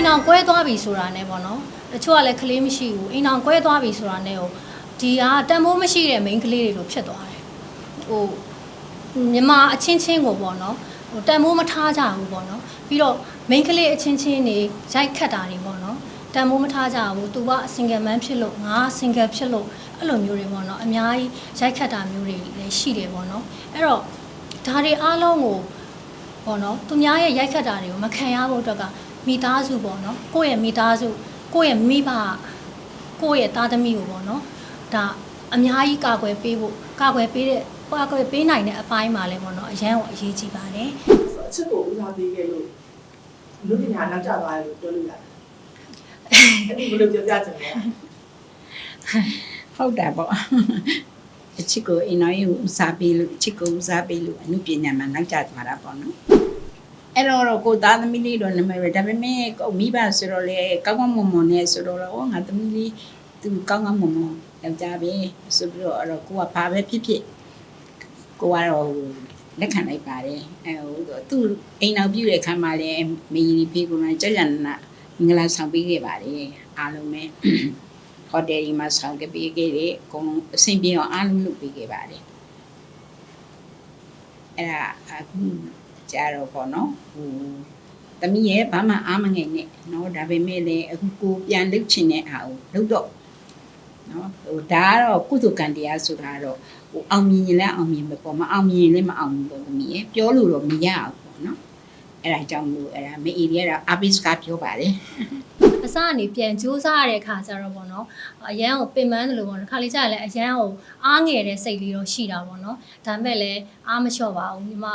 အောင်ကွဲသွားပြီဆိုတာနဲ့ပေါ့နော်တချို့ကလည်းကလေးမရှိဘူးအိမ်အောင်ကွဲသွားပြီဆိုတာနဲ့ဟိုဒီဟာတန်ဖိုးမရှိတဲ့ main ကလေးတွေလိုဖြစ်သွားတယ်ဟိုမြန်မာအချင်းချင်းကိုပေါ့နော်ဟိုတန်ဖိုးမထားကြဘူးပေါ့နော်ပြီးတော့ main ကလေးအချင်းချင်းတွေရိုက်ခတ်တာတွေပေါ့နော်တန်ဖိုးမထားကြဘူးသူက single man ဖြစ်လို့ငါ single ဖြစ်လို့အဲ့လိုမျိုးတွေပေါ့နော်အများကြီးရိုက်ခတ်တာမျိုးတွေလည်းရှိတယ်ပေါ့နော်အဲ့တော့ဒါတွေအားလုံးကိုပေါ့နော်သူများရဲ့ရိုက်ခတ်တာတွေကိုမခံရဖို့အတွက်ကမိသားစုပေါ့နော်ကိုယ့်ရဲ့မိသားစုကိုယ့်ရဲ့မိဘကိုယ့်ရဲ့သားသမီးကိုပေါ့နော်ဒါအများကြီးကာကွယ်ပေးဖို့ကာကွယ်ပေးနိုင်တဲ့အပိုင်းမှာလည်းပေါ့နော်အရန်ကိုအရေးကြီးပါတယ်အချစ်ကိုဦးစားပေးခဲ့လို့လူပညာနောက်ကျသွားတယ်လို့ပြောလို့ရတယ်အဲ့ဒီဘယ်လိုပြောပြချင်လဲဟုတ်တယ်ပေါ့အချစ်ကိုအင်းတော်ရင်ဦးစားပေးလို့အချစ်ကိုဦးစားပေးလို့အမှုပညာမှာနောက်ကျသွားတာပေါ့နော်အဲ့တော့ကိုသားသမီးလေးတော့နမရဒါပေမဲ့ကိုမိဘဆိုတော့လေကောင်းကောင်းမွန်မွန်နဲ့ဆိုတော့ငါသမီးလေးသူကောင်းကောင်းမွန်မွန်ယောက်ျားပဲဆိုပြီးတော့ကိုကဘာပဲဖြစ်ဖြစ်ကိုကတော့လက်ခံလိုက်ပါတယ်အဲဟိုသူအိမ်နောက်ပြုတဲ့ခါမှာလည်းမေကြီးဖေးကလည်းကြာကြာနာမင်္ဂလာဆောင်ပေးခဲ့ပါတယ်အားလုံးပဲဟိုတယ်မှာဆောင်ပေးခဲ့တယ်အကုန်အဆင်ပြေအောင်အားလုံးလုပ်ပေးခဲ့ပါတယ်အဲ့ဒါအခုကြာတော့ပေါ့နော်ဟိုတမီးရဲ့ဘာမှအားမငယ်နဲ့နော်ဒါပေမဲ့လည်းအခုကိုပြန်လုပ်ချင်တဲ့အားကိုလုပ်တော့နော်ဟိုဒါကတော့ကုသကံတရားဆိုတာတော့ဟိုအောင်မြင်ရင်လည်းအောင်မြင်ပဲပေါ့မအောင်မြင်ရင်လည်းမအောင်ဘူးပေါ့တမီးရဲ့ပြောလို့တော့မရဘူးပေါ့နော်အဲ့ဒါကြောင့်လို့အဲ့ဒါမေအေရီကတော့အပိစကပြောပါတယ်အစကနေပြန်ကြိုးစားရတဲ့ခါကျတော့ပေါ့နော်အရန်ကိုပင်ပန်းတယ်လို့ပေါ့နော်ခါလေးကျရင်လည်းအရန်ကိုအားငယ်တဲ့စိတ်လေးတော့ရှိတာပေါ့နော်ဒါပေမဲ့လည်းအားမလျှော့ပါဘူးညီမ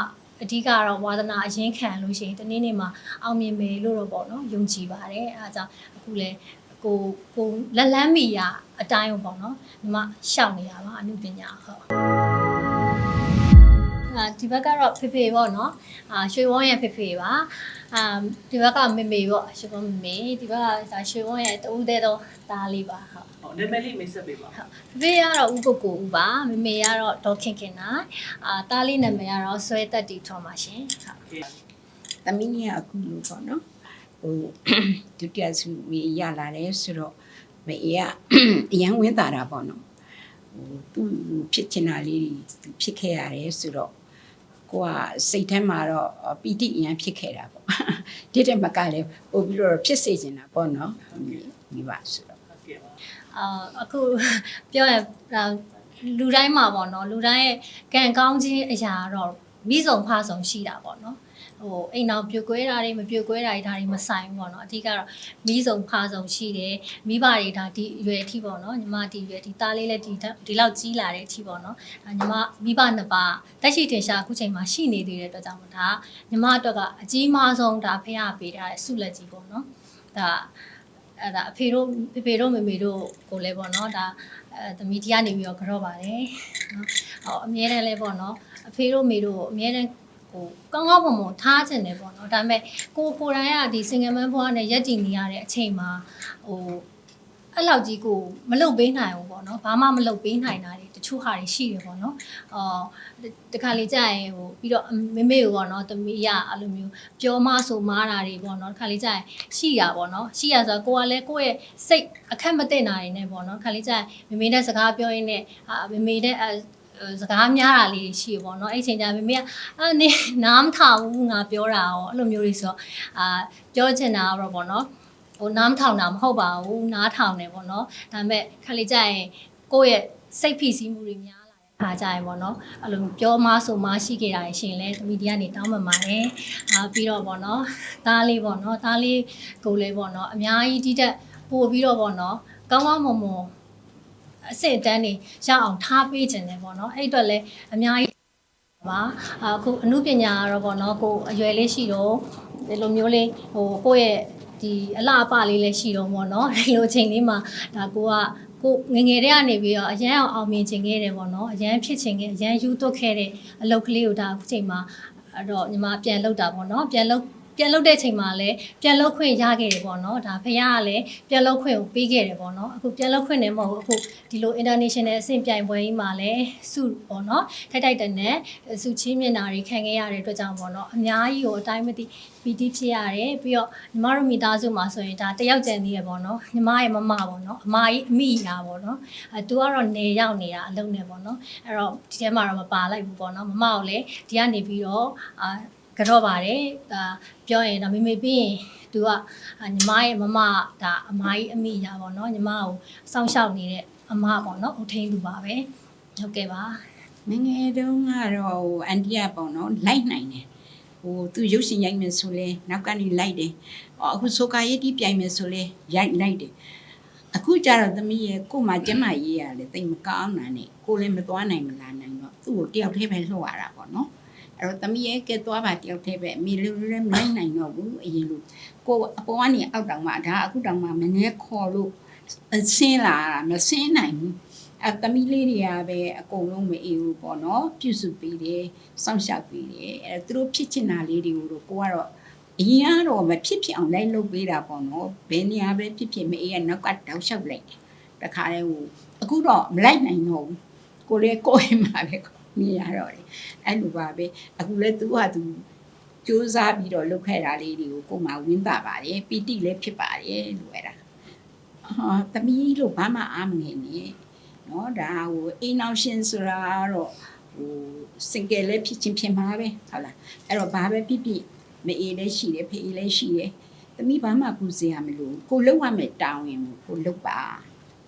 အဓိကတော့ဝါသနာအရင်ခံလို့ရှိရင်တနေ့နေ့မှာအောင်မြင်မယ်လို့တော့ပေါ့နော်ယုံကြည်ပါတယ်အဲဒါကြောင့်အခုလည်းကိုလက်လန်းမီရအတိုင်းပေါ့နော်ညီမရှောက်နေရပါအမှုပညာဟုတ်ဒီဘက်ကတော့ဖေဖေပေါ့နော်ရွှေဝန်းရဲ့ဖေဖေပါဒီဘက်ကမေမေပေါ့ရွှေဝန်းမေမေဒီဘက်ကရွှေဝန်းရဲ့တူးတဲ့တော့သားလေးပါဟုတ်နာမည်လေးမိတ်ဆက်ပေးပါဟုတ်ဖေဖေကတော့ဦးကိုကိုဦးပါမေမေကတော့ဒေါ်ခင်ခင်နာသားလေးနာမည်ကတော့ဆွဲတက်တီထွန်ပါရှင်ဟုတ်သမီးကြီးကအခုလို့ပေါ့နော်ဟိုဒုတိယစုမေရလာတယ်ဆိုတော့မေကအရန်ဝင်တာတာပေါ့နော်ဟိုသူဖြစ်ချင်တာလေးသူဖြစ်ခဲ့ရတယ်ဆိုတော့ကိုကစိတ်ထဲမှာတော့ပီတိအရန်ဖြစ်ခဲ့တာပေါ့ဒီတဲ့မကလည်းပို့ပြီးတော့ဖြစ်စေချင်တာပေါ့နော်မိပါဆိုတော့အခုပြောရလူတိုင်းမှာပေါ့နော်လူတိုင်းရဲ့ကံကောင်းခြင်းအရာတော့မိဆုံးဖဆုံးရှိတာပေါ့နော်ဟိုအိမ်အောင်ပြိုကွဲတာတွေမပြိုကွဲတာတွေဒါတွေမဆိုင်ဘူးပေါ့နော်အဓိကတော့မိဆုံးဖဆုံးရှိတယ်မိဘတွေဒါဒီအရွယ်အထိပေါ့နော်ညီမဒီအရွယ်ဒီသားလေးလည်းဒီလောက်ကြီးလာတဲ့အထိပေါ့နော်ဒါညီမမိဘနှစ်ပါးတက်ရှိတင်ရှာအခုချိန်မှာရှိနေသေးတဲ့အတွက်ကြောင့်မို့ဒါညီမအတွက်ကအကြီးမားဆုံးဒါဖះပေးထားတဲ့ဆုလက်ကြီးပေါ့နော်ဒါအဲ့ဒါအဖေတို့ဖေတို့မေမေတို့ကိုလည်းပေါ့နော်ဒါသမီးတရားနေပြီးတော့ကြော့ပါတယ်နော်ဟောအမြဲတမ်းလဲပေါ့နော်အဖေတို့မေတို့အမြဲတမ်းဟိုကောင်းကောင်းမွန်မွန်ထားခြင်းတယ်ပေါ့နော်ဒါပေမဲ့ကိုတိုင်းကဒီ single man ဘွားနဲ့ရက်တည်နေရတဲ့အချိန်မှာဟိုအဲ့လောက်ကြီးကိုမလုတ်ပေးနိုင်ဘူးပေါ့နော်ဘာမှမလုတ်ပေးနိုင်တာတွေတချို့ဟာတွေရှိတယ်ပေါ့နော်တခါလေကြာရင်ဟိုပြီးတော့မေမေကိုပေါ့နော်သမီးရအဲ့လိုမျိုးပြောမဆိုမားတာတွေပေါ့နော်တခါလေကြာရင်ရှိရပေါ့နော်ရှိရဆိုတော့ကိုကလည်းကိုယ့်ရဲ့စိတ်အခက်မသိတာတွေနဲ့ပေါ့နော်ခါလေကြာရင်မေမေနဲ့စကားပြောရင်းနဲ့မေမေနဲ့စကားများတာလေးရှိရပေါ့နော်အဲ့ချိန်ကျမေမေကနေနားမထောင်ဘူးငါပြောတာရောအဲ့လိုမျိုးတွေဆိုပြောချင်တာတော့ပေါ့နော်ဟိုနားမထောင်တာမဟုတ်ပါဘူးနားထောင်တယ်ပေါ့နော်ဒါပေမဲ့ခါလေးကျရင်ကိုယ့်ရဲ့စိတ်ဖိစီးမှုတွေများလာတဲ့ခါကျရင်ပေါ့နော်အဲ့လိုပြောမဆိုမရှိခဲ့တာရှင်လဲသမီးဒီကနေတောင်းပန်ပါတယ်ပြီးတော့ပေါ့နော်သားလေးပေါ့နော်သားလေးကိုလေးပေါ့နော်အများကြီးတိတက်ပို့ပြီးတော့ပေါ့နော်ကောင်းကောင်းမွန်မွန်အစစ်တန်းနေရအောင်ထားပေးခြင်းတယ်ပေါ့နော်အဲ့အတွက်လဲအများကြီးပါအခုအမှုပညာကတော့ပေါ့နော်ကိုအရွယ်လေးရှိတော့ဒီလိုမျိုးလေးဟိုကိုယ့်ရဲ့ဒီအလှအပလေးလည်းရှိတော့ပေါ့နော်ဒီလိုအချိန်လေးမှာဒါကိုငငယ်တဲ့ကနေပြီးတော့အရန်အောင်မြင်ခြင်းခဲ့တယ်ပေါ့နော်အရန်ဖြစ်ခြင်းခဲ့အရန်ယူသွတ်ခဲ့တဲ့အလုပ်ကလေးကိုဒါအခုချိန်မှာအဲ့တော့ညီမပြန်လောက်တာပေါ့နော်ပြန်လောက် ပြန်လုပ်တဲ့ချိန်မှာလည်းပြန်လုပ်ခွင့်ရခဲ့တယ်ပေါ့နော်ဒါဖခင်ကလည်းပြန်လုပ်ခွင့်ကိုပေးခဲ့တယ်ပေါ့နော်အခုပြန်လုပ်ခွင့်နဲ့မဟုတ်ဘူးအခုဒီလို international အဆင့်ပြိုင်ပွဲကြီးမှာလည်းစုပေါ့နော်ထိုက်တန်နဲ့စုချင်းမျက်နှာတွေခံခဲ့ရတဲ့အတွက်ကြောင့်ပေါ့နော်အများကြီးကိုအတိုင်းမသိပီတိဖြစ်ရတယ်ပြီးတော့ညီမတို့မိသားစုမှာဆိုရင်ဒါတယောက်ကျန်သေးရပေါ့နော်ညီမရဲ့မမပေါ့နော်အမကြီးအမိရာပေါ့နော်သူကတော့နေရောက်နေတာအလုံးနဲ့ပေါ့နော်အဲ့တော့ဒီထဲမှာတော့မပါလိုက်ဘူးပေါ့နော်မမကိုလည်းဒီကနေပြီးတော့ကတော့ပါတယ်ဒါပြောရင်ဒါမေပြီးရင်သူကညီမရဲ့မမဒါအမကြီးအမိရာပေါ့နော်ညီမကိုစောင့်ရှောက်နေတဲ့အမပေါ့နော်ဦးထိန်သူပါပဲဟုတ်ကဲ့ပါ ငယ်ငယ်တုန်းကတော့အန်တီကပေါ့နော်လိုက်နိုင်တယ်သူရုပ်ရှင်ရိုက်မယ်ဆိုလဲနောက်ကနေလိုက်တယ်အခုဆိုကာရေးတီးပြိုင်မယ်ဆိုလဲရိုက်လိုက်တယ်အခုကျတော့သမီးရဲ့ကို့မှာကျမရေးရတယ်တိတ်မကောင်းတာနဲ့ကိုလည်းမသွားနိုင်မလာနိုင်တော့သူ့ကိုတယောက်တည်းပဲလှုပ်ရတာပေါ့နော်အဲ့တော့သမီးရဲ့ကဲသွားပါတယောက်တည်းပဲအမေလူလည်းမနိုင်နိုင်တော့ဘူးအရင်လိုကိုအပေါ်ကနေအောက်တောင်မှဒါအခုတောင်မှမနေခေါ်လို့ဆင်းလာတာမဆင်းနိုင်ဘူးသမီးလေးတွေကပဲအကုန်လုံးမအေးဘူးပေါ့နော်ပြုစုပေးတယ်စောင့်ရှောက်ပေးတယ်သူတို့ဖြစ်ချင်တာလေးတွေကိုတော့ကိုကတော့အရင်ကတော့မဖြစ်ဖြစ်အောင်လိုက်လုပ်ပေးတာပေါ့နော်ဘယ်နေရာပဲဖြစ်ဖြစ်မအေးကနောက်ကတောက်လျှောက်လိုက်တယ်တခါလဲအခုတော့မလိုက်နိုင်တော့ဘူးကိုလည်းကိုယ်အိမ်မှာပဲနေရတော့တယ်အဲ့လိုပါပဲအခုလဲသူကသူစူးစမ်းပြီးတော့လုပ်ခဲ့တာလေးတွေကိုကိုမှဝင်းတာပါတယ်ပီတိလည်းဖြစ်ပါတယ်လို့အဲ့ဒါသမီးတို့ဘာမှအားမငယ်နဲ့နော်ဒါအိမ်အောင်ရှင်ဆိုတာတော့စင်ကယ်လည်းဖြစ်ချင်းဖြစ်မှာပဲဟုတ်လားအဲ့တော့ဘာပဲဖြစ်ဖြစ်မအေးလည်းရှိတယ်ဖေးလည်းရှိတယ်သမီးဘာမှပူစရာမလိုကိုလောက်ရမယ်တောင်းရင်ကိုလောက်ပါ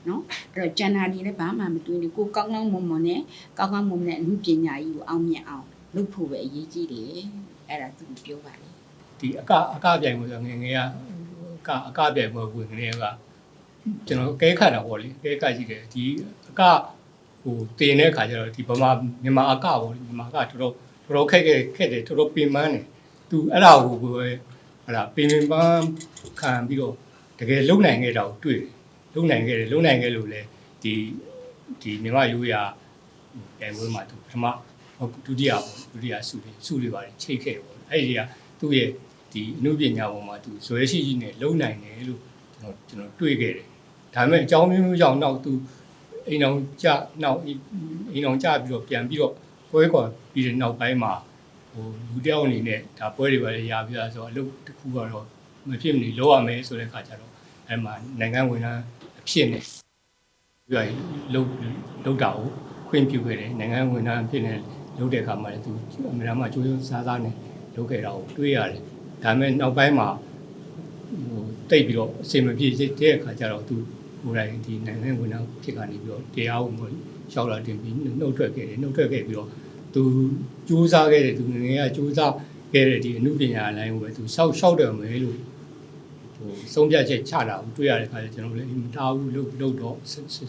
နော်အဲ့တော့ဂျန်နာဒီလည်းဘာမှမတွေးဘူးကိုကောင်းကောင်းမွန်မွန်နဲ့ကောင်းကောင်းမွန်မွန်နဲ့အမှုပညာကြီးကိုအောင်မြင်အောင်လုပ်ဖို့ပဲအရေးကြီးတယ်အဲ့ဒါသူပြောပါလေ ဒီအကပြိုင်မှုဆိုငယ်ငယ်ကအကပြိုင်မှုဝင်ငယ်ကကျွန်တော်ကဲခတ်တာပေါ့လေကဲခတ်ကြည့်တယ်ဒီအကတင်တဲ့ခါကျတော့ဒီဗမာမြန်မာအကပေါ့လေမြန်မာကတော်တော်ခက်တယ်တော်တော်ပင်ပန်းတယ်သူအဲ့ဒါကိုဟလာပင်ပန်းခံပြီးတော့တကယ်လုံနိုင်ခဲ့တာကိုတွေ့လုံနိုင်ခဲ့လို့လေဒီမြန်မာရိုးရာပြိုင်ပွဲမှာသူပထမဒုတိယစုတွေပါတယ်ချိတ်ခဲ့ပေါ့အဲ့ဒီကသူ့ရဲ့ဒီအမှုပညာပေါ်မှာသူဇွဲရှိနဲ့လုံနိုင်တယ်လို့ကျွန်တော်တွေ့ခဲ့တယ်ဒါပေမဲ့အကြောင်းမျိုးကြောင့်နောက်သူအိမ်အောင်ကြနောက်အိမ်အောင်ကြပြီးတော့ပြန်ပြီးတော့ပွဲကွာပြီးတဲ့နောက်ပိုင်းမှာလူတယောက်အနေနဲ့ဒါပွဲတွေပဲရပြီးသားဆိုတော့အလုပ်တစ်ခုကတော့မဖြစ်မနေလုပ်ရမယ်ဆိုတဲ့အခါကျတော့အဲ့မှာနိုင်ငံဝန်ထမ်းအဖြစ်နဲ့ပြီးတော့လုပ်တာကိုခွင့်ပြုခဲ့တယ်နိုင်ငံဝန်ထမ်းအဖြစ်နဲ့လုပ်တဲ့အခါမှာလည်းသူအများမှာကြိုးစားနဲ့လုပ်ခဲ့တာကိုတွေ့ရတယ်ဒါပေမဲ့နောက်ပိုင်းမှာတိတ်ပြီးတော့အစင်မပြေတဲ့အခါကျတော့သူကိုယ်တိုင်ဒီနိုင်ငံဝန်ထမ်းဖြစ်ကနေပြီးတော့တရားဥပဒေလျှောက်လာတင်ပြီးနှုတ်ထွက်ခဲ့ပြီးတော့သူစူးစမ်းခဲ့တဲ့သူငယ်ကစူးစမ်းခဲ့တဲ့ဒီအမှုပညာအလိုင်းကိုပဲသူလျှောက်တယ်မယ်လို့ဆုံးဖြတ်ချက်ချတာကိုတွေ့ရတဲ့အခါကျကျွန်တော်လည်းမထားဘူးလို့တော့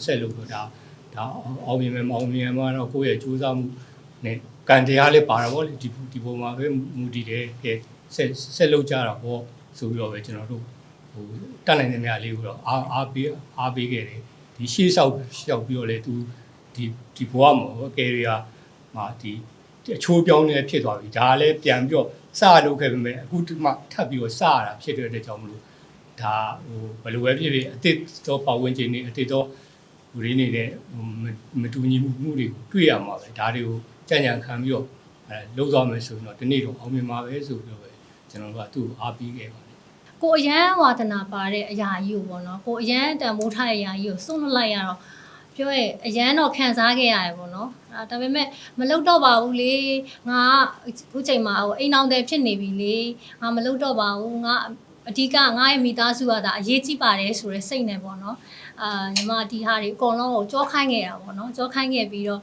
ဆက်လို့တော့ဒါအောင်မြင်မယ်မအောင်မြင်မှာတော့ကိုယ့်ရဲ့စူးစမ်းမှုနဲ့ကံတရားလေးပါတာပေါ့လေဒီပုံမှာပဲမူတည်တယ်ဆက်လုပ်ကြတာပေါ့ဆိုပြီးတော့ပဲကျွန်တော်တို့တတ်နိုင်တဲ့နေရာလေးကိုတော့အားပေးခဲ့တယ်ဒီရှေ့လျှောက်ပြီးတော့လေသူဒီဘဝမှာကယ်ရီယာမှာဒီအချိုးပြောင်းနေဖြစ်သွားပြီဒါလည်းပြန်ပြီးတော့စလုပ်ခဲ့ပေမဲ့အခုမှထပ်ပြီးတော့စရတာဖြစ်တဲ့အတွက်ကြောင့်မလို့ဒါဘယ်လိုပဲဖြစ်ဖြစ်အစ်တော့ပတ်ဝန်းကျင်နေအစ်တော့လူတွေနေတဲ့မတူညီမှုတွေတွေ့ရမှာပဲဒါတွေကိုကြံ့ကြံခံပြီးတော့လုပ်သွားမယ်ဆိုရင်တော့ဒီနေ့တော့အောင်မြင်မှာပဲဆိုပြီးတော့ပဲကျွန်တော်တို့ကသူ့ကိုအားပေးခဲ့ပါတယ်ကိုအရန်ဝါသနာပါတဲ့အရာကြီးကိုပေါ့နော်ကိုအရန်တန်မိုးထားတဲ့အရာကြီးကိုစွန့်လွတ်လိုက်ရတော့ပြောရဲအရန်တော့ခံစားခဲ့ရတယ်ပေါ့နော်ဒါပေမဲ့မလုပ်တော့ပါဘူးလေငါခုချိန်မှာအိမ်အောင်တယ်ဖြစ်နေပြီလေငါမလုပ်တော့ပါဘူးငါအဓိကငါရဲ့မိသားစုကဒါအရေးကြီးပါတယ်ဆိုရဲစိတ်နဲ့ပေါ့နော်ညီမဒီဟာတွေအကုန်လုံးကိုကြောခိုင်းခဲ့တာပေါ့နော်ကြောခိုင်းခဲ့ပြီးတော့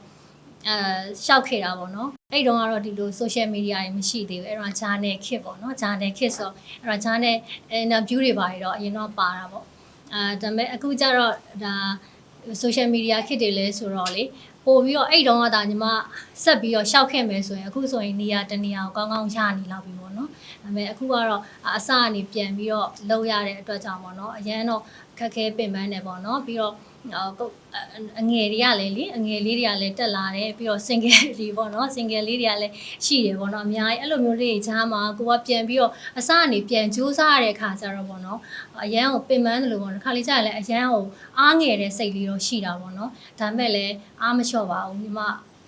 ရှောက်ခဲ့တာပေါ့နော်အဲ့တုန်းကတော့ဒီလို social media တွေမရှိသေးဘူးအဲ့တော့ channel ခစ်ပေါ့နော် channel ခစ်ဆိုအဲ့တော့ channel interview တွေပါတော့အရင်တော့ပါတာပေါ့ဒါပေမဲ့အခုကျတော့ဒါ social media ခစ်တွေလဲဆိုတော့လေပို့ပြီးတော့အဲ့တုန်းကဒါညီမဆက်ပြီးတော့ရှောက်ခဲ့မယ်ဆိုရင်အခုဆိုရင်နေရာတနေရာကိုကောင်းကောင်းရနေလောက်ပြီပေါ့ နော်ဒါပေမဲ့အခုကတော့အစကနေပြန်ပြီးတော့လုပ်ရတဲ့အတွက်ကြောင့်ပေါ့နော်အရန်တော့ခက်ခဲပင်ပန်းနေပေါ့နော်ပြီးတော့အငယ်တွေကလည်းလေအငယ်လေးတွေကလည်းတက်လာတယ်ပြီးတော့ single လေးပေါ့နော် single လေးတွေကလည်းရှိတယ်ပေါ့နော်အများကြီးအဲ့လိုမျိုးလေးဂျားမှာကိုကပြန်ပြီးတော့အစအနေပြန်ကြိုးစားရတဲ့အခါကျတော့ပေါ့နော်အရန်ကိုပင်ပန်းတယ်လို့ပေါ့နော်ခါလေးကျရင်လည်းအရန်ကိုအားငယ်တဲ့စိတ်လေးတော့ရှိတာပေါ့နော်ဒါပေမဲ့လည်းအားမလျှော့ပါဘူးညီမ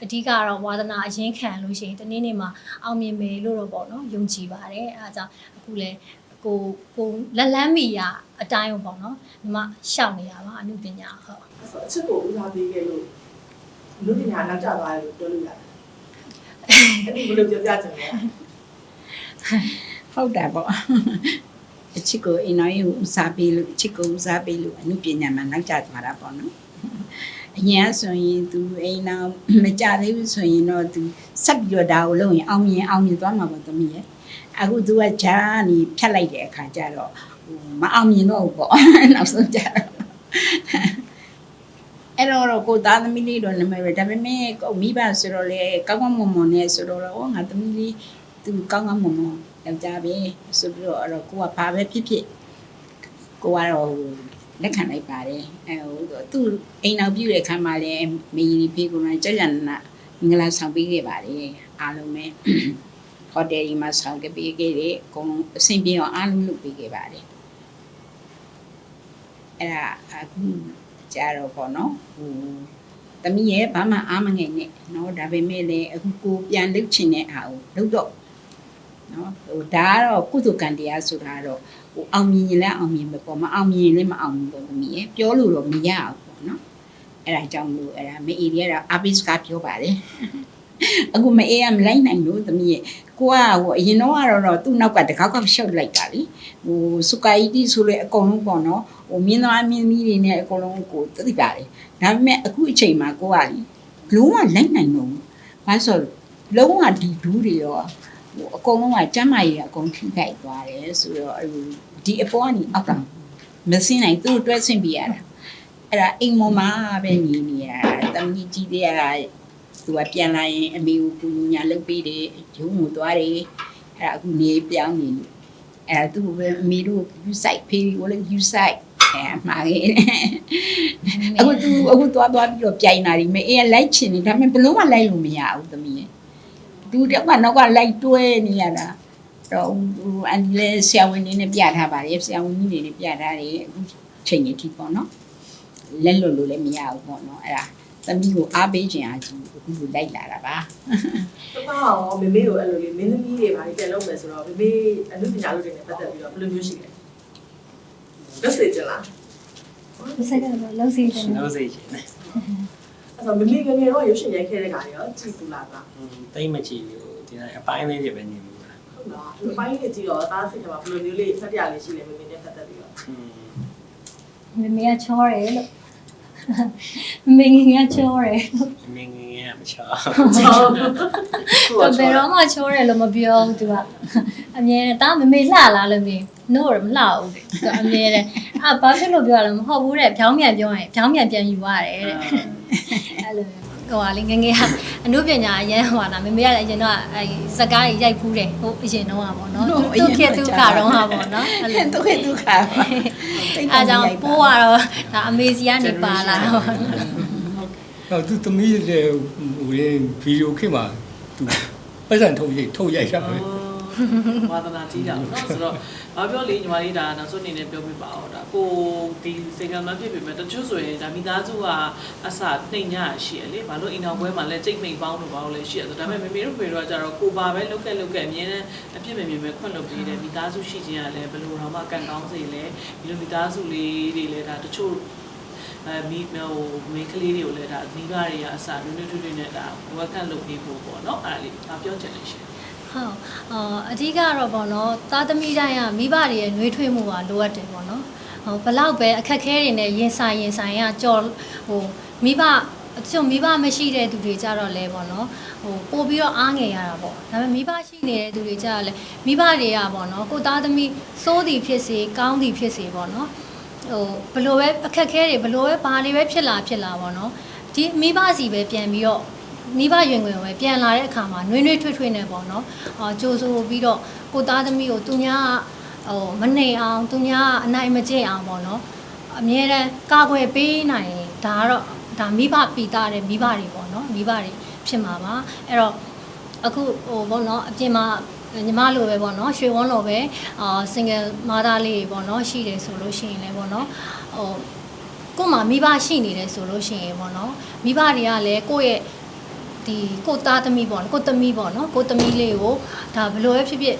အဓိကတော့ဝါသနာအရင်ခံလို့ရှိရင်တနေ့နေ့မှာအောင်မြင်မယ်လို့တော့ပေါ့နော်ယုံကြည်ပါတယ်အဲဒါကြောင့်အခုလည်းကိုလက်လန်းမီရအတိုင်းပေါ့နော်ညီမရှောက်နေရပါအမှုပညာဟုတ် အချစ်ကိုဦးစားပေးခဲ့လို့လူပညာနောက်ကျသွားတယ်လို့ပြောလို့ရတယ်အဲ့ဒီဘယ်လိုပြောပြချင်လဲ ဟုတ်တယ်ပေါ့အချစ်ကိုအိမ်တော်ရေးကိုဦးစားပေးလို့အချစ်ကိုဦးစားပေးလို့အမှုပညာမှာနောက်ကျသွားတာပေါ့နော်အရင်ဆိုရင်သူအိမ်တော်မကြသေးဘူးဆိုရင်တော့သူဆက်ပြီးတော့ဒါကိုလုပ်ရင်အောင်မြင်သွားမှာပေါ့သမီးရဲ့အခုသူကဂျာနီဖြတ်လိုက်တဲ့အခါကျတော့မအောင်မြင်တော့ဘူးပေါ့နောက်ဆုံးကျတော့အဲ့တော့ကိုသားသမီးလေးတော့နမရဒါပေမဲ့ကိုမိဘဆိုတော့လေကောင်းကောင်းမွန်မွန်နဲ့ဆိုတော့ငါသမီးလေးသူကောင်းကောင်းမွန်မွန်ယောက်ျားပဲဆိုပြီးတော့အဲ့တော့ကိုကဘာပဲဖြစ်ဖြစ်ကိုကတော့လက်ခံလိုက်ပါတယ်သူအိမ်နောက်ပြည့်တဲ့ခါမှလည်းမေကြီးဖေးကလည်းကြကြနာမင်္ဂလာဆောင်ပေးခဲ့ပါတယ်အားလုံးပဲဟိုတယ်ဒီမှာဆောင်ပေးခဲ့တယ်အကုန်လုံးအဆင်ပြေအောင်အားလုံးလုပ်ပေးခဲ့ပါတယ်အဲ့ဒါအခုကြတော့ပေါ့နော်သမီးရဲ့ဘာမှအားမငယ်နဲ့နော်ဒါပေမဲ့လည်းအခုကိုပြန်လုပ်ချင်တဲ့အားကိုလုပ်တော့နော်ဒါကတော့ကုသကံတရားဆိုတာတော့အောင်မြင်ရင်လည်းအောင်မြင်ပဲပေါ့မအောင်မြင်ရင်လည်းမအောင်ဘူးပေါ့သမီးရဲ့ပြောလို့တော့မရဘူးပေါ့နော်အဲ့ဒါကြောင့်လို့အဲ့ဒါမေအေရီကတော့အပိစကပြောပါတယ်အခုမအေးရမလိုက်နိုင်လို့သမီးရဲ့ကိုကအရင်တော့သူ့နောက်ကတကောက်ရှော့လိုက်တာလေစုကာဤတီဆိုလေအကုန်လုံးပေါ့နော်မြင်းသမားမြင်းမီးတွေနဲ့အကုန်လုံးကိုသိပါတယ်ဒါပေမဲ့အခုအချိန်မှာကိုကလေလုံးဝလိုက်နိုင်တော့ဘာဆိုလုံးဝဒီဒူးတွေရောအကုန်လုံးကကျမ်းမာရေးအကုန်ထိခိုက်သွားတယ်ဆိုတော့ဒီအပေါ်ကနေအောက်ကမစင်းနိုင်သူ့တွဲဆင်းပြရတာအဲ့ဒါအိမ်မော်မှာပဲနေနေရတာတမီးကြီးတွေကသူကပြန်လာရင်အမေကိုကူညာလုပ်ပေးတယ်ရုံးကိုသွားတယ်အဲ့ဒါအခုနေပြောင်းနေလို့အဲ့ဒါသူ့ပဲအမေတို့ယူဆိုင်ဖေးကိုလည်းယူဆိုင်မှာခဲ့အခုသွားပြီးတော့ပြိုင်လာပြီမေအေးကလိုက်ချင်နေဒါပေမဲ့ဘလုံးမလိုက်လို့မရဘူးသမီးရဲ့သူတော့ကနောက်ကလိုက်တွဲနေရတာတော့အန်လဲဆရာဝန်နေနဲ့ပြထားပါတယ်ဆရာဝန်ကြီးတွေနဲ့ပြထားတယ်အခုချိန်ကြီးထိပေါ့နော်လက်လွတ်လို့လည်းမရဘူးပေါ့နော်အဲ့ဒါသမီးကိုအားပေးခြင်းအားကြီးအခုလိုလိုက်လာတာပါ တော့မေမေကိုအဲ့လိုလေးမင်းသမီးတွေဘာတွေပြန်လုပ်မယ်ဆိုတော့မေမေအမှုပညာလုပ်တွေနဲ့ပတ်သက်ပြီးတော့ဘယ်လိုမျိုးရှိလဲလုပ်စေချင်လား စက်ကတော့လုံးစီတယ် လို့စိတ်ရှင်တယ် အဲ့တော့မေမေငယ်ငယ်တော့ရုပ်ရှင်ရိုက်ခဲ့တဲ့ခါရောကြည့်ဘူးလားက တိတ်မကြည့်ဘူးဒီနေ့အပိုင်းလေးတွေပဲနေလို့လား ဟုတ်လားဒီပိုင်းလေးကြည့်တော့သားစိတ်ကဘယ်လိုမျိုးလေးစက်တရားလေးရှိလဲမေမေနဲ့ပတ်သက်ပြီးတော့ မမေကချောတယ်လို့မင်းငယ်ကချောတယ် မင်းငယ်ရမချော တော့ဘယ်တော့မှချောတယ်လို့မပြောဘူးသူကအမြဲတမ်းမမေလှလားလို့မေနို့တော့မလှဘူးတဲ့သူအမြဲတမ်းဘာဖြစ်လို့ပြောရလဲမဟုတ်ဘူးတဲ့ဖြောင်းပြန်ပြောရင်ဖြောင်းပြန်ယူရတယ်တဲ့အဲ့လိုဟိုဟာလေးငငယ်ကအနုပညာအရန်ဟိုဟာမေမေကလည်းအရင်တော့အဲစကားကြီးရိုက်ဖူးတယ်ဟိုအရင်တော့ဟာပေါ့နော်သူခေတ်သူကတော့ဟာပေါ့နော်အဲ့လို သူခေတ်သူခါ အားကြောင့်ပိုးကတော့ဒါအမေစီကနေပါလာတော့ တော့သူသမီးရဲ့ဟိုဗီဒီယိုခေတ်မှာသူပတ်စံထုတ်ရိုက်တာပဲ ဝါသနာကြီးတာပေါ့နော်ဆိုတော့ဘာပြောလေညီမလေးဒါနောက်ဆုံးအနေနဲ့ပြောပြပါအောင်ဒါကိုဒီစင်ကမဖြစ်ပေမဲ့တချို့ဆိုရင်ဒါမိသားစုကအစနှိမ်ညရရှိရလေဘာလို့အိမ်တော်ပွဲမှာလဲကြိတ်မိန်ပေါင်းလို့ဘာလို့လဲရှိရဆိုဒါပေမဲ့မေမေတို့ဖေတို့ကကြတော့ကိုပါပဲလုတ်ကဲအမြဲတမ်းအပြစ်မမြင်ပဲခွင့်လုပ်ပေးတယ်မိသားစုရှိခြင်းကလည်းဘယ်လိုတော့မှကန်ကောင်းစေလဲဒီလိုမိသားစုလေးတွေလည်းဒါတချို့မိမေကလေးတွေကိုလည်းဒါမိဘတွေကအစနွေးထွေးထွေးနဲ့ဒါဝက်ကန်လုပ်ပေးဖို့ပေါ့နော်အဲ့ဒါလေးပြောချင်တယ်ရှင်ဟုတ်အဓိကတော့ပေါ့နော်သားသမီးတိုင်းကမိဘတွေရဲ့နှွေးထွေးမှုကလိုအပ်တယ်ပေါ့နော်ဟိုဘလောက်ပဲအခက်ခဲတွေနဲ့ရင်ဆိုင်ကကြော်ဟိုမိဘကျုံမိဘမရှိတဲ့သူတွေကြတော့လဲပေါ့နော်ဟိုပို့ပြီးတော့အားငယ်ရတာပေါ့ဒါပေမဲ့မိဘရှိနေတဲ့သူတွေကြတော့လဲမိဘတွေကပေါ့နော်ကိုသားသမီးစိုးသည်ဖြစ်စေကောင်းသည်ဖြစ်စေပေါ့နော်ဟိုဘလို့ပဲအခက်ခဲတွေဘလို့ပဲဘာတွေပဲဖြစ်လာပေါ့နော်ဒီမိဘစီပဲပြန်ပြီးတော့ မိဘရင်ဝင်ပဲပြန်လာတဲ့အခါမှာနှွေးနှွေးထွေးထွေးနဲ့ပေါ့နော်ကြိုးဆိုပြီးတော့ကိုသားသမီးကိုသူများမနှိမ်အောင်သူများအနိုင်မကျင့်အောင်ပေါ့နော်အမြဲတမ်းကာကွယ်ပေးနိုင်ဒါကတော့ဒါမိဘပီတာတဲ့မိဘတွေပေါ့နော်မိဘတွေဖြစ်မှာပါအဲ့တော့အခုပေါ့နော်အပြင်မှာညီမလိုပဲပေါ့နော်ရွှေဝန်းလိုပဲ single mother လေးပေါ့နော်ရှိတယ်ဆိုလို့ရှိရင်လည်းပေါ့နော်ကို့မှာမိဘရှိနေတယ်ဆိုလို့ရှိရင်ပေါ့နော်မိဘတွေကလည်းကိုယ့်ရဲ့ဒီကိုသားသမီးပေါ့နော်ကိုသမီးပေါ့နော်ကိုသမီးလေးကိုဒါဘယ်လိုပဲဖြစ်ဖြစ်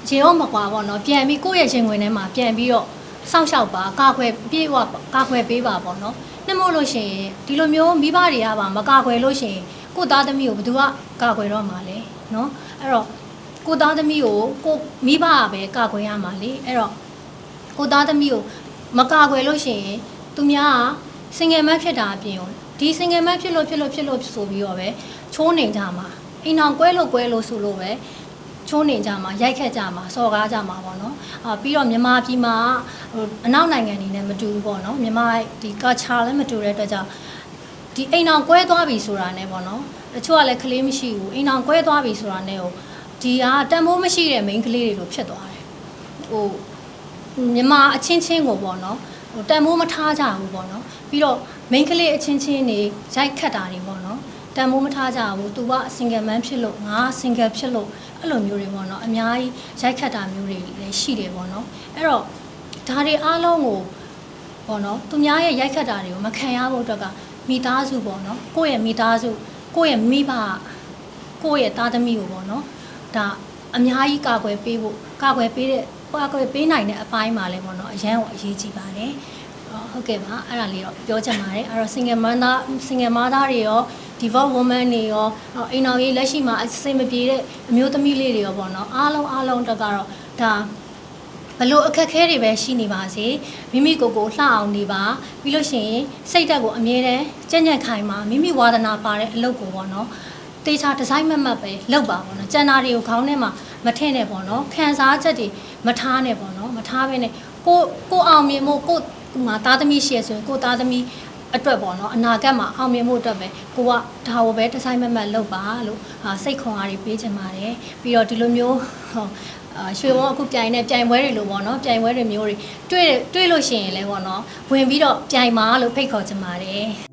ရေရောမကွာပေါ့နော်ပြန်ပြီးကိုယ့်ရဲ့ရင်ဝင်ထဲမှာပြန်ပြီးတော့စောင့်ရှောက်ပါကာခွဲပြေးဝကာခွဲပေးပါပေါ့နော်နှမို့လို့ရှိရင်ဒီလိုမျိုးမိဘတွေကပါမကာခွဲလို့ရှိရင်ကိုသားသမီးကိုဘယ်သူကကာခွဲတော့မှာလဲနော်အဲ့တော့ကိုသားသမီးကိုကိုမိဘကပဲကာခွဲရမှာလေအဲ့တော့ကိုသားသမီးကိုမကာခွဲလို့ရှိရင်သူများကစင်ငယ်မဖြစ်တာအပြင်ဒီစင်ငယ်မဖြစ်လို့ဆိုပြီးတော့ပဲချိုးနေကြမှာအိမ်အောင်ကွဲလို့ဆိုလို့ပဲချိုးနေကြမှာရိုက်ခက်ကြမှာစော်ကားကြမှာပေါ့နော်ပြီးတော့မြန်မာပြည်မှာအနောက်နိုင်ငံတွေနဲ့မတူဘူးပေါ့နော်မြန်မာဒီ culture လည်းမတူတဲ့အတွက်ကြောင့်ဒီအိမ်အောင်ကွဲသွားပြီဆိုတာနဲ့ပေါ့နော်တချို့ကလည်းကလေးမရှိဘူးအိမ်အောင်ကွဲသွားပြီဆိုတာနဲ့ဟိုဒီကတန်ဖိုးမရှိတဲ့ main ကလေးတွေလိုဖြစ်သွားတယ်ဟိုမြန်မာအချင်းချင်းကိုပေါ့နော်ဟိုတန်ဖိုးမထားကြဘူးပေါ့နော်ပြီးတော့ main ကလေးအချင်းချင်းနေရိုက်ခတ်တာတွေပေါ့နော်တန်ဖိုးမထားကြဘူးသူက single man ဖြစ်လို့ငါ single ဖြစ်လို့အဲ့လိုမျိုးတွေပေါ့နော်အများကြီးရိုက်ခတ်တာမျိုးတွေလည်းရှိတယ်ပေါ့နော်အဲ့တော့ဒါတွေအားလုံးကိုပေါ့နော်သူများရဲ့ရိုက်ခတ်တာတွေကိုမခံရဖို့အတွက်ကမိသားစုပေါ့နော်ကိုယ့်ရဲ့မိသားစုကိုယ့်ရဲ့မိဘကိုယ့်ရဲ့သားသမီးကိုပေါ့နော်ဒါအများကြီးကာကွယ်ပေးဖို့ကာကွယ်ပေးနိုင်တဲ့အပိုင်းမှာလည်းပေါ့နော်အရန်ကိုအရေးကြီးပါတယ်ဟုတ်ကဲ့ပါအဲ့ဒါလေးတော့ပြောချင်ပါတယ်အဲ့တော့ single mother တွေရော divorce woman တွေရောအိမ်တော်ကြီးလက်ရှိမှာအစိမ့်မပြေတဲ့အမျိုးသမီးလေးတွေရောပေါ့နော်အားလုံးတက်ကတော့ဒါဘလို့အခက်ခဲတွေပဲရှိနေပါစေမိမိကိုယ်ကိုလှအောင်နေပါပြီးလို့ရှိရင်စိတ်ဓာတ်ကိုအမြဲတမ်းကြံ့ကြံ့ခိုင်ပါမိမိဝါဒနာပါတဲ့အလုပ်ကိုပေါ့နော်တေချာဒီဇိုင်းမတ်ပဲလုပ်ပါပေါ့နော်ကျန်တာတွေကိုခေါင်းထဲမှာမထည့်နဲ့ပေါ့နော်ခံစားချက်တွေမထားနဲ့ပေါ့နော်မထားဘဲနဲ့ကိုအောင်မြင်မှုကိုသားသမီးရှိရဆိုရင်ကိုသားသမီးအတွက်ပေါ့နော်အနာဂတ်မှာအောင်မြင်မှုအတွက်ပဲကိုကဒါကိုပဲဒီဇိုင်းမတ်လုပ်ပါလို့စိတ်ခွန်အားတွေပေးချင်ပါတယ်ပြီးတော့ဒီလိုမျိုးရွှေဝန်းအခုပြိုင်ပွဲတွေလို့ပေါ့နော်ပြိုင်ပွဲတွေမျိုးတွေတွေ့လို့ရှိရင်လည်းပေါ့နော်ဝင်ပြီးတော့ပြိုင်ပါလို့ဖိတ်ခေါ်ချင်ပါတယ်